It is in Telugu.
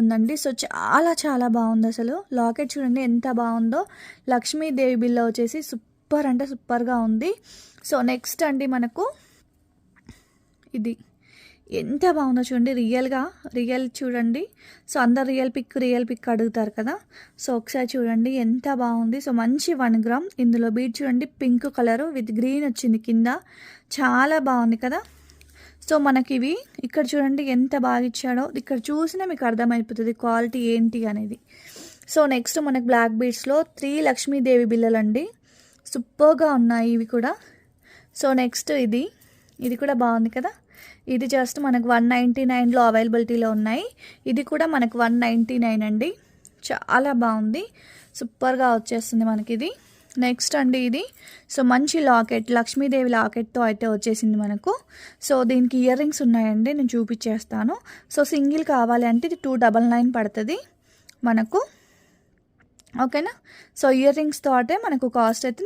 ఉందండి. సో, చాలా చాలా బాగుంది అసలు. లాకెట్ చూడండి ఎంత బాగుందో. లక్ష్మీదేవి బిల్ల వచ్చేసి సూపర్ అంటే సూపర్గా ఉంది. సో నెక్స్ట్ అండి మనకు ఇది ఎంత బాగుందో చూడండి. రియల్ చూడండి. సో అందరు రియల్ పిక్ అడుగుతారు కదా. సో ఒకసారి చూడండి ఎంత బాగుంది. సో మంచి 1 గ్రామ్. ఇందులో బీట్ చూడండి పింక్ కలరు విత్ గ్రీన్ వచ్చింది కింద. చాలా బాగుంది కదా. సో మనకి ఇవి ఇక్కడ చూడండి ఎంత బాగా ఇచ్చాడో. ఇక్కడ చూసినా మీకు అర్థమైపోతుంది క్వాలిటీ ఏంటి అనేది. సో నెక్స్ట్ మనకు బ్లాక్ బీడ్స్లో 3 లక్ష్మీదేవి బిల్లలండి. సూపర్గా ఉన్నాయి ఇవి కూడా. సో నెక్స్ట్ ఇది కూడా బాగుంది కదా. ఇది జస్ట్ మనకు 199లో అవైలబిలిటీలో ఉన్నాయి. ఇది కూడా మనకు 199 అండి. చాలా బాగుంది. సూపర్గా వచ్చేస్తుంది మనకి ఇది. నెక్స్ట్ అండి ఇది. సో మంచి లాకెట్ లక్ష్మీదేవి లాకెట్తో అయితే వచ్చేసింది మనకు. సో దీనికి ఇయర్ రింగ్స్ ఉన్నాయండి, నేను చూపించేస్తాను. సో సింగిల్ కావాలి అంటే ఇది 299 పడుతుంది మనకు. ఓకేనా. సో ఇయర్ రింగ్స్తో అంటే మనకు కాస్ట్ అయితే